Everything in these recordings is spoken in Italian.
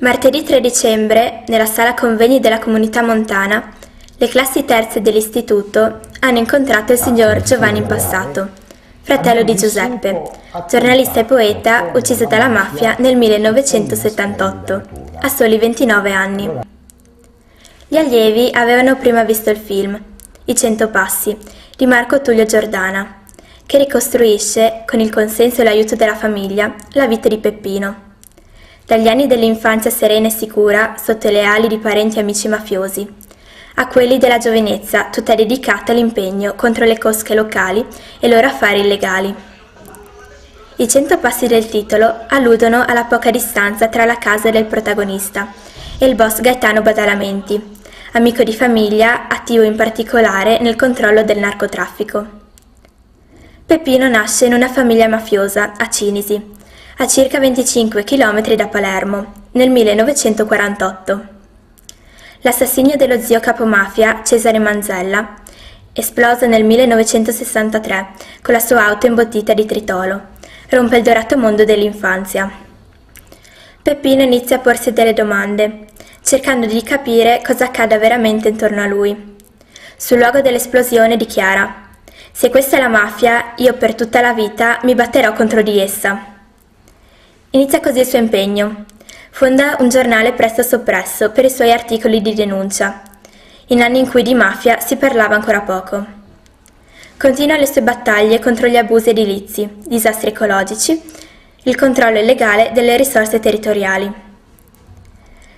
Martedì 3 dicembre, nella sala convegni della Comunità Montana, le classi terze dell'istituto hanno incontrato il signor Giovanni Impassato, fratello di Giuseppe, giornalista e poeta ucciso dalla mafia nel 1978, a soli 29 anni. Gli allievi avevano prima visto il film I 100 passi di Marco Tullio Giordana, che ricostruisce, con il consenso e l'aiuto della famiglia, la vita di Peppino. Dagli anni dell'infanzia serena e sicura sotto le ali di parenti e amici mafiosi, a quelli della giovinezza tutta dedicata all'impegno contro le cosche locali e i loro affari illegali. I 100 passi del titolo alludono alla poca distanza tra la casa del protagonista e il boss Gaetano Badalamenti, amico di famiglia attivo in particolare nel controllo del narcotraffico. Peppino nasce in una famiglia mafiosa a Cinisi, a circa 25 km da Palermo, nel 1948. L'assassinio dello zio capomafia Cesare Manzella, esploso nel 1963 con la sua auto imbottita di tritolo, rompe il dorato mondo dell'infanzia. Peppino inizia a porsi delle domande, cercando di capire cosa accada veramente intorno a lui. Sul luogo dell'esplosione dichiara: «Se questa è la mafia, io per tutta la vita mi batterò contro di essa». Inizia così il suo impegno. Fonda un giornale presto soppresso per i suoi articoli di denuncia, in anni in cui di mafia si parlava ancora poco. Continua le sue battaglie contro gli abusi edilizi, disastri ecologici, il controllo illegale delle risorse territoriali.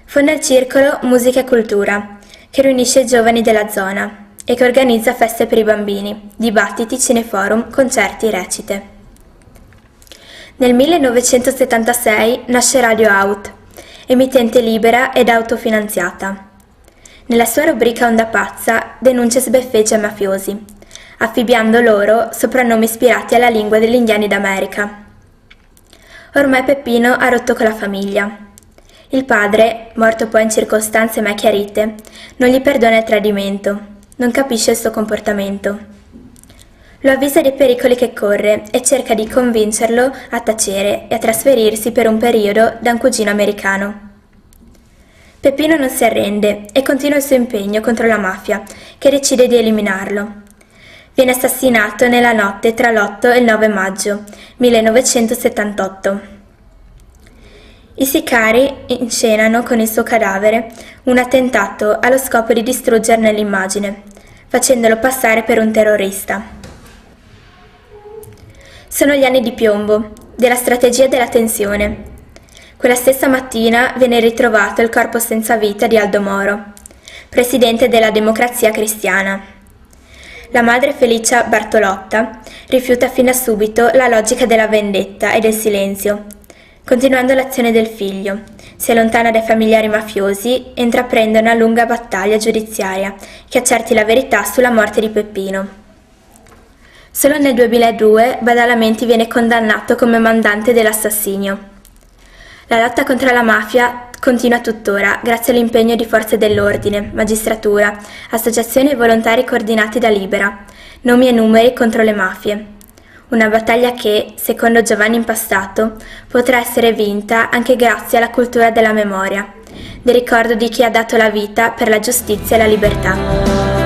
Fonda il circolo Musica e Cultura, che riunisce i giovani della zona e che organizza feste per i bambini, dibattiti, cineforum, concerti, recite. Nel 1976 nasce Radio Out, emittente libera ed autofinanziata. Nella sua rubrica Onda Pazza denuncia sbeffeggi ai mafiosi, affibbiando loro soprannomi ispirati alla lingua degli indiani d'America. Ormai Peppino ha rotto con la famiglia. Il padre, morto poi in circostanze mai chiarite, non gli perdona il tradimento, non capisce il suo comportamento. Lo avvisa dei pericoli che corre e cerca di convincerlo a tacere e a trasferirsi per un periodo da un cugino americano. Peppino non si arrende e continua il suo impegno contro la mafia, che decide di eliminarlo. Viene assassinato nella notte tra l'8 e il 9 maggio 1978. I sicari inscenano con il suo cadavere un attentato allo scopo di distruggerne l'immagine, facendolo passare per un terrorista. Sono gli anni di piombo, della strategia e della tensione. Quella stessa mattina viene ritrovato il corpo senza vita di Aldo Moro, presidente della Democrazia Cristiana. La madre Felicia Bartolotta rifiuta fin da subito la logica della vendetta e del silenzio. Continuando l'azione del figlio, si allontana dai familiari mafiosi e intraprende una lunga battaglia giudiziaria che accerti la verità sulla morte di Peppino. Solo nel 2002 Badalamenti viene condannato come mandante dell'assassinio. La lotta contro la mafia continua tuttora grazie all'impegno di forze dell'ordine, magistratura, associazioni e volontari coordinati da Libera, nomi e numeri contro le mafie. Una battaglia che, secondo Giovanni Impassato, potrà essere vinta anche grazie alla cultura della memoria, del ricordo di chi ha dato la vita per la giustizia e la libertà.